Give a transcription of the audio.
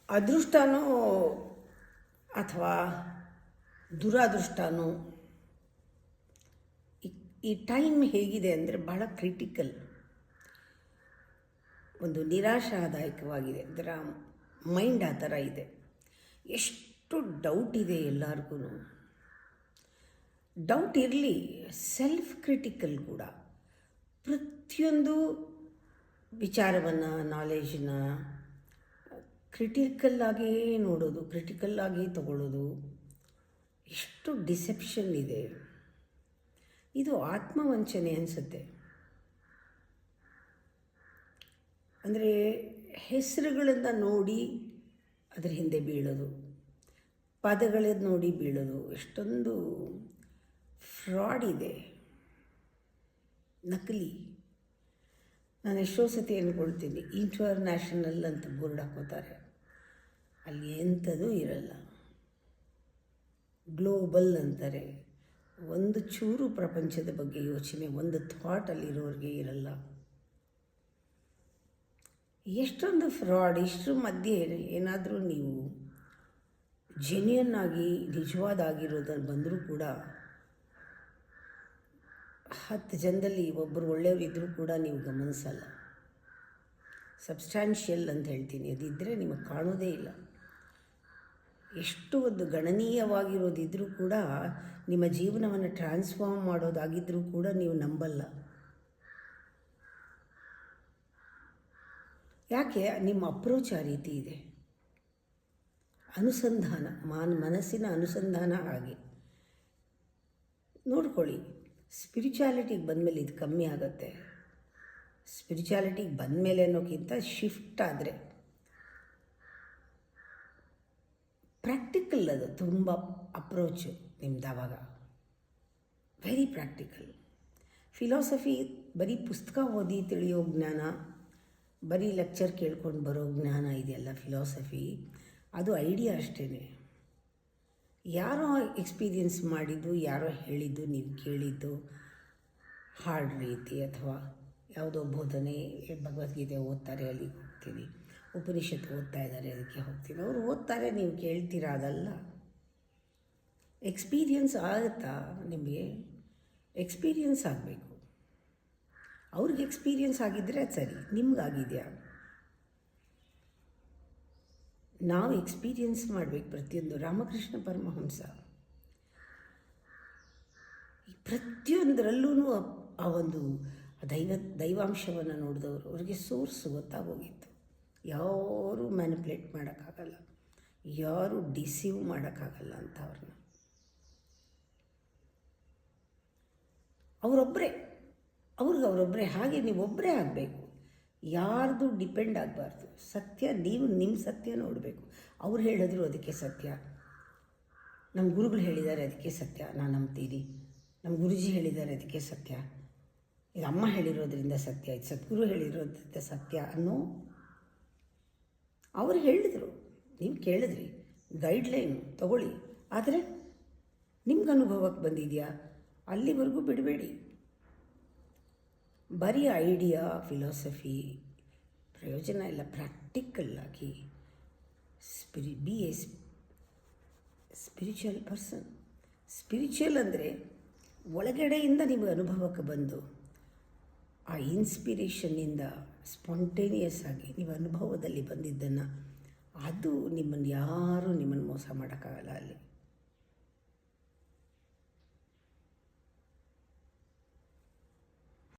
ಅದೃಷ್ಟನೋ ಅಥವಾ ದುರಾದೃಷ್ಟನೋ, ಈ ಟೈಮ್ ಹೇಗಿದೆ ಅಂದರೆ ಬಹಳ ಕ್ರಿಟಿಕಲ್, ಒಂದು ನಿರಾಶಾದಾಯಕವಾಗಿದೆ. ಅದರ ಮೈಂಡ್ ಆ ಥರ ಇದೆ. ಎಷ್ಟು ಡೌಟ್ ಇದೆ ಎಲ್ಲರಿಗೂ. ಡೌಟ್ ಇರಲಿ, ಸೆಲ್ಫ್ ಕ್ರಿಟಿಕಲ್ ಕೂಡ. ಪ್ರತಿಯೊಂದು ವಿಚಾರವನ್ನು, ನಾಲೆಜನ್ನ ಕ್ರಿಟಿಕಲ್ಲಾಗೇ ನೋಡೋದು, ಕ್ರಿಟಿಕಲ್ಲಾಗಿ ತಗೊಳ್ಳೋದು. ಎಷ್ಟು ಡಿಸೆಪ್ಷನ್ ಇದೆ. ಇದು ಆತ್ಮವಂಚನೆ ಅನಿಸುತ್ತೆ. ಅಂದರೆ ಹೆಸರುಗಳನ್ನು ನೋಡಿ ಅದರ ಹಿಂದೆ ಬೀಳೋದು, ಪದಗಳನ್ನು ನೋಡಿ ಬೀಳೋದು. ಎಷ್ಟೊಂದು ಫ್ರಾಡ್ ಇದೆ, ನಕಲಿ. ನಾನು ಎಷ್ಟೋ ಸತಿ ಅಂದ್ಕೊಳ್ತೀನಿ, ಇಂಟರ್ನ್ಯಾಷನಲ್ ಅಂತ ಬೋರ್ಡ್ ಹಾಕೋತಾರೆ, ಅಲ್ಲಿ ಎಂಥದೂ ಇರಲ್ಲ. ಗ್ಲೋಬಲ್ ಅಂತಾರೆ, ಒಂದು ಚೂರು ಪ್ರಪಂಚದ ಬಗ್ಗೆ ಯೋಚನೆ, ಒಂದು ಥಾಟಲ್ಲಿರೋರಿಗೆ ಇರಲ್ಲ. ಎಷ್ಟೊಂದು ಫ್ರಾಡ್. ಇಷ್ಟರ ಮಧ್ಯೆ ಏನಾದರೂ ನೀವು ಜೆನ್ಯೂನ್ ಆಗಿ ನಿಜವಾದಾಗಿರೋದ್ರಲ್ಲಿ ಬಂದರೂ ಕೂಡ 10 ಜನದಲ್ಲಿ ಒಬ್ಬರು ಒಳ್ಳೆಯವರು ಇದ್ದರೂ ಕೂಡ ನೀವು ಗಮನಿಸಲ್ಲ. ಸಬ್ಸ್ಟ್ಯಾನ್ಷಿಯಲ್ ಅಂತ ಹೇಳ್ತೀನಿ, ಅದಿದ್ದರೆ ನಿಮಗೆ ಕಾಣೋದೇ ಇಲ್ಲ. ಎಷ್ಟು ಒಂದು ಗಣನೀಯವಾಗಿರೋದಿದ್ದರೂ ಕೂಡ, ನಿಮ್ಮ ಜೀವನವನ್ನು ಟ್ರಾನ್ಸ್ಫಾರ್ಮ್ ಮಾಡೋದಾಗಿದ್ದರೂ ಕೂಡ ನೀವು ನಂಬಲ್ಲ. ಯಾಕೆ? ನಿಮ್ಮ ಅಪ್ರೋಚ್ ಆ ರೀತಿ ಇದೆ. ಅನುಸಂಧಾನ, ಮನಸ್ಸಿನ ಅನುಸಂಧಾನ ಹಾಗೆ. ನೋಡ್ಕೊಳ್ಳಿ, ಸ್ಪಿರಿಚುಯಾಲಿಟಿಗೆ ಬಂದಮೇಲೆ ಇದು ಕಮ್ಮಿ ಆಗುತ್ತೆ. ಸ್ಪಿರಿಚುಯಾಲಿಟಿಗೆ ಬಂದಮೇಲೆ ಅನ್ನೋಕ್ಕಿಂತ ಶಿಫ್ಟ್ ಆದರೆ ಪ್ರಾಕ್ಟಿಕಲ್. ಅದು ತುಂಬ ಅಪ್ರೋಚು ನಿಮ್ದು ಆವಾಗ, ವೆರಿ ಪ್ರಾಕ್ಟಿಕಲ್. ಫಿಲಾಸಫಿ ಬರೀ ಪುಸ್ತಕ ಓದಿ ತಿಳಿಯೋ ಜ್ಞಾನ, ಬರೀ ಲೆಕ್ಚರ್ ಕೇಳ್ಕೊಂಡು ಬರೋ ಜ್ಞಾನ ಇದೆಯಲ್ಲ ಫಿಲಾಸಫಿ, ಅದು ಐಡಿಯಾ ಅಷ್ಟೇ. ಯಾರೋ ಎಕ್ಸ್ಪೀರಿಯನ್ಸ್ ಮಾಡಿದ್ದು, ಯಾರೋ ಹೇಳಿದ್ದು, ನೀವು ಕೇಳಿದ್ದು ಹಾರ್ಡ್ ರೀತಿ, ಅಥವಾ ಯಾವುದೋ ಬೋಧನೆ, ಭಗವದ್ಗೀತೆ ಓದ್ತಾರೆ ಅಲ್ಲಿಗೆ ಹೋಗ್ತೀವಿ, ಉಪನಿಷತ್ತು ಓದ್ತಾ ಇದ್ದಾರೆ ಅದಕ್ಕೆ ಹೋಗ್ತೀವಿ. ಅವರು ಓದ್ತಾರೆ, ನೀವು ಕೇಳ್ತೀರಾ, ಅದಲ್ಲ. ಎಕ್ಸ್ಪೀರಿಯನ್ಸ್ ಆಗುತ್ತಾ ನಿಮಗೆ? ಎಕ್ಸ್ಪೀರಿಯನ್ಸ್ ಆಗಬೇಕು. ಅವ್ರಿಗೆ ಎಕ್ಸ್ಪೀರಿಯನ್ಸ್ ಆಗಿದ್ದರೆ ಅದು ಸರಿ, ನಿಮ್ಗಾಗಿದೆಯಾ? ನಾವು ಎಕ್ಸ್ಪೀರಿಯನ್ಸ್ ಮಾಡಬೇಕು ಪ್ರತಿಯೊಂದು. ರಾಮಕೃಷ್ಣ ಪರಮಹಂಸ ಪ್ರತಿಯೊಂದರಲ್ಲೂ ಆ ಒಂದು ದೈವಾಂಶವನ್ನು ನೋಡಿದವರು, ಅವ್ರಿಗೆ ಸೋರ್ಸ್ ಗೊತ್ತಾಗೋಗಿತ್ತು. ಯಾರೂ ಮ್ಯಾನಿಪ್ಯುಲೇಟ್ ಮಾಡೋಕ್ಕಾಗಲ್ಲ, ಯಾರೂ ಡಿಸೀವ್ ಮಾಡೋಕ್ಕಾಗಲ್ಲ ಅಂತ ಅವ್ರನ್ನ. ಅವರೊಬ್ಬರೇ. ಹಾಗೆ ನೀವೊಬ್ಬರೇ ಆಗಬೇಕು, ಯಾರ್ದು ಡಿಪೆಂಡ್ ಆಗಬಾರ್ದು. ಸತ್ಯ, ನೀವು ನಿಮ್ಮ ಸತ್ಯ ನೋಡಬೇಕು. ಅವ್ರು ಹೇಳಿದ್ರು ಅದಕ್ಕೆ ಸತ್ಯ, ನಮ್ಮ ಗುರುಗಳು ಹೇಳಿದ್ದಾರೆ ಅದಕ್ಕೆ ಸತ್ಯ, ನಾನು ನಂಬ್ತೀನಿ. ನಮ್ಮ ಗುರುಜಿ ಹೇಳಿದ್ದಾರೆ ಅದಕ್ಕೆ ಸತ್ಯ, ಇದು ಅಮ್ಮ ಹೇಳಿರೋದ್ರಿಂದ ಸತ್ಯ, ಇದು ಸದ್ಗುರು ಹೇಳಿರೋದ್ರಿಂದ ಸತ್ಯ ಅನ್ನೋ ಅವ್ರು ಹೇಳಿದರು. ನೀವು ಕೇಳಿದ್ರಿ, ಗೈಡ್ಲೈನು ತಗೊಳ್ಳಿ. ಆದರೆ ನಿಮ್ಗೆ ಅನುಭವಕ್ಕೆ ಬಂದಿದೆಯಾ? ಅಲ್ಲಿವರೆಗೂ ಬಿಡಬೇಡಿ. ಬರೀ ಐಡಿಯಾ, ಫಿಲಾಸಫಿ ಪ್ರಯೋಜನ ಇಲ್ಲ. ಪ್ರಾಕ್ಟಿಕಲ್ಲಾಗಿ be a spiritual person. Spiritual ಅಂದರೆ ಒಳಗಡೆಯಿಂದ ನಿಮಗೆ ಅನುಭವಕ್ಕೆ ಬಂದು, ಆ ಇನ್ಸ್ಪಿರೇಷನ್ನಿಂದ ಸ್ಪಾಂಟೇನಿಯಸ್ ಆಗಿ ನೀವು ಅನುಭವದಲ್ಲಿ ಬಂದಿದ್ದನ್ನು, ಅದು ಯಾರೂ ನಿಮ್ಮನ್ನು ಮೋಸ ಮಾಡೋಕ್ಕಾಗಲ್ಲ ಅಲ್ಲಿ.